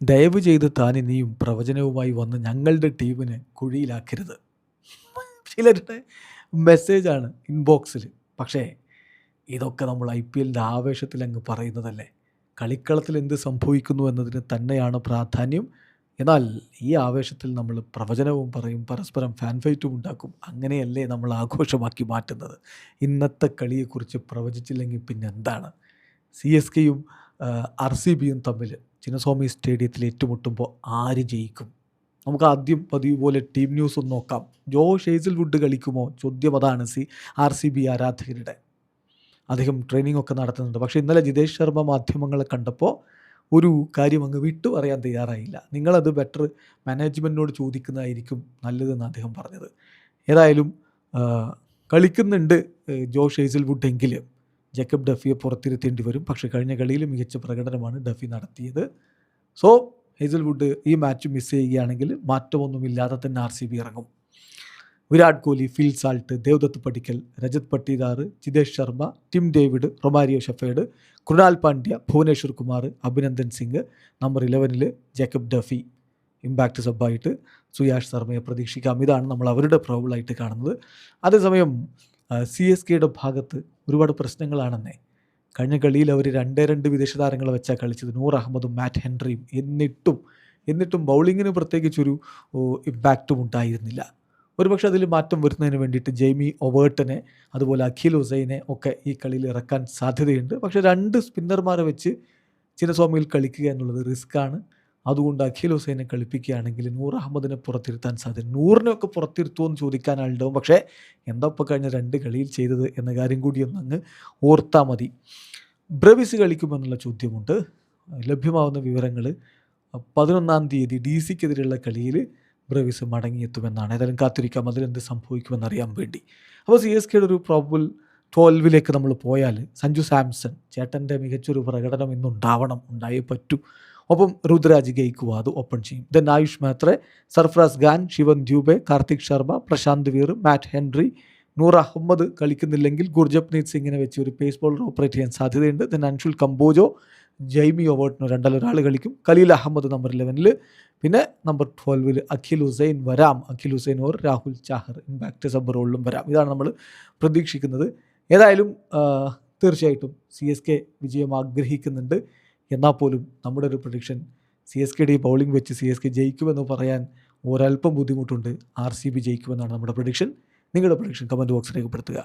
ദയവ് ചെയ്ത് താൻ ഇനിയും പ്രവചനവുമായി വന്ന് ഞങ്ങളുടെ ടീമിനെ കുഴിയിലാക്കരുത്. ചിലരുടെ മെസ്സേജാണ് ഇൻബോക്സിൽ. പക്ഷേ ഇതൊക്കെ നമ്മൾ IPLൻ്റെ ആവേശത്തിൽ അങ്ങ് പറയുന്നതല്ലേ. കളിക്കളത്തിൽ എന്ത് സംഭവിക്കുന്നു എന്നതിന് തന്നെയാണ് പ്രാധാന്യം. എന്നാൽ ഈ ആവേശത്തിൽ നമ്മൾ പ്രവചനവും പറയും, പരസ്പരം ഫാൻ ഫൈറ്റും ഉണ്ടാക്കും. അങ്ങനെയല്ലേ നമ്മൾ ആഘോഷമാക്കി മാറ്റുന്നത്. ഇന്നത്തെ കളിയെക്കുറിച്ച് പ്രവചിച്ചില്ലെങ്കിൽ പിന്നെ എന്താണ്? CSKയും RCBയും തമ്മിൽ ചിന്നസ്വാമി സ്റ്റേഡിയത്തിൽ ഏറ്റുമുട്ടുമ്പോൾ ആര് ജയിക്കും? നമുക്ക് ആദ്യം പതിവ് പോലെ ടീം ന്യൂസ് ഒന്ന് നോക്കാം. ജോഷ് ഹേസൽവുഡ് കളിക്കുമോ? ചോദ്യം അതാണ് RCB ആരാധകരുടെ. അദ്ദേഹം ട്രെയിനിങ് ഒക്കെ നടത്തുന്നുണ്ട്. പക്ഷേ ഇന്നലെ ജിതേഷ് ശർമ്മ മാധ്യമങ്ങളെ കണ്ടപ്പോൾ ഒരു കാര്യം അങ്ങ് വിട്ടു പറയാൻ തയ്യാറായില്ല. നിങ്ങളത് ബെറ്റർ മാനേജ്മെൻറ്റിനോട് ചോദിക്കുന്നതായിരിക്കും നല്ലതെന്ന് അദ്ദേഹം പറഞ്ഞത്. ഏതായാലും കളിക്കുന്നുണ്ട് ജോഷ് ഹേസൽവുഡ് എങ്കിലും ജേക്കബ് ഡഫിയെ പുറത്തിരുത്തേണ്ടി വരും. പക്ഷേ കഴിഞ്ഞ കളിയിൽ മികച്ച പ്രകടനമാണ് ഡഫി നടത്തിയത്. സോ ഹേസൽവുഡ് ഈ മാച്ച് മിസ് ചെയ്യുകയാണെങ്കിൽ മാറ്റമൊന്നുമില്ലാതെ തന്നെ RCB ഇറങ്ങും. Virat Kohli, Phil Salt, Devdutt Padikkal, Rajat Patidar, Jitesh Sharma, Tim David, Romario Shepherd, Krunal Pandya, Bhuvneshwar Kumar, Abhinandan Singh. Number 11 Jacob Duffy impact സബ്ബായിട്ട് സുയാഷ് ശർമ്മയെ പ്രതീക്ഷിക്കാം. ഇതാണ് നമ്മൾ അവരുടെ പ്രോബിളായിട്ട് കാണുന്നത്. അതേസമയം CSKയുടെ ഭാഗത്ത് ഒരുപാട് പ്രശ്നങ്ങളാണെന്നേ. കഴിഞ്ഞ കളിയിൽ അവർ 2 വിദേശ താരങ്ങളെ വെച്ചാൽ കളിച്ചത്, നൂർ അഹമ്മദും മാറ്റ് ഹെൻറിയും. എന്നിട്ടും ബൗളിങ്ങിന് പ്രത്യേകിച്ചൊരു ഇമ്പാക്റ്റും ഉണ്ടായിരുന്നില്ല. ഒരുപക്ഷെ അതിൽ മാറ്റം വരുന്നതിന് വേണ്ടിയിട്ട് ജെയ്മി ഒവേർട്ടനെ അതുപോലെ അഖിൽ ഹുസൈനെ ഒക്കെ ഈ കളിയിൽ ഇറക്കാൻ സാധ്യതയുണ്ട്. പക്ഷേ 2 സ്പിന്നർമാരെ വെച്ച് ചിന്നസ്വാമിയിൽ കളിക്കുക എന്നുള്ളത് റിസ്ക്കാണ്. അതുകൊണ്ട് അഖിൽ ഹുസൈനെ കളിപ്പിക്കുകയാണെങ്കിൽ നൂർ അഹമ്മദിനെ പുറത്തിരുത്താൻ സാധ്യത. നൂറിനെയൊക്കെ പുറത്തിരുത്തുമോ എന്ന് ചോദിക്കാൻ ആളുണ്ടാവും. പക്ഷേ എന്താ ഇപ്പോൾ കഴിഞ്ഞ 2 കളിയിൽ ചെയ്തത് എന്ന കാര്യം കൂടി ഒന്നങ്ങ് ഓർത്താൽ മതി. ബ്രവിസ് കളിക്കുമെന്നുള്ള ചോദ്യമുണ്ട്. ലഭ്യമാവുന്ന വിവരങ്ങൾ 11-ാം തീയതി DCക്കെതിരെയുള്ള കളിയിൽ ബ്രവിസ് മടങ്ങിയെത്തുമെന്നാണ്. ഏതായാലും കാത്തിരിക്കാം അതിലെന്ത് സംഭവിക്കുമെന്നറിയാൻ വേണ്ടി. അപ്പോൾ CSKയുടെ ഒരു പ്രോബബിൾ 12 നമ്മൾ പോയാൽ സഞ്ജു സാംസൺ ചേട്ടൻ്റെ മികച്ചൊരു പ്രകടനം ഉണ്ടായേ പറ്റൂ. ഒപ്പം രുദ്രാജ് ഗെയ്ക്വാദ് ഓപ്പൺ ചെയ്യും. Then Ayush Mhatre, Sarfaraz Khan, Shivam Dube, Kartik Sharma, Prashant Veer, Matt Henry, Noor Ahmad കളിക്കുന്നില്ലെങ്കിൽ ഗുർജപ്നീത് സിംഗിനെ വെച്ച് ഒരു പേസ് ബോളർ ഓപ്പറേറ്റ് ചെയ്യാൻ സാധ്യതയുണ്ട്. ദെൻ അൻഷുൽ കമ്പോജോ, ജെയ്മി ഒവേർട്ടിനോ 2 കളിക്കും. ഖലീൽ അഹമ്മദ് നമ്പർ 11, പിന്നെ നമ്പർ 12 അഖിൽ ഹുസൈൻ വരാം. Akhil Hussain or Rahul Chahar impact sub റോളിലും വരാം. ഇതാണ് നമ്മൾ പ്രതീക്ഷിക്കുന്നത്. ഏതായാലും തീർച്ചയായിട്ടും CSK വിജയം ആഗ്രഹിക്കുന്നുണ്ട്. എന്നാൽ പോലും നമ്മുടെ ഒരു പ്രഡിക്ഷൻ CSKയുടെ ബൗളിംഗ് വെച്ച് CSK ജയിക്കുമെന്ന് പറയാൻ ഒരല്പം ബുദ്ധിമുട്ടുണ്ട്. RCB ജയിക്കുമെന്നാണ് നമ്മുടെ പ്രഡിക്ഷൻ. നിങ്ങളുടെ പ്രഡിക്ഷൻ കമൻറ്റ് ബോക്സിൽ രേഖപ്പെടുത്തുക.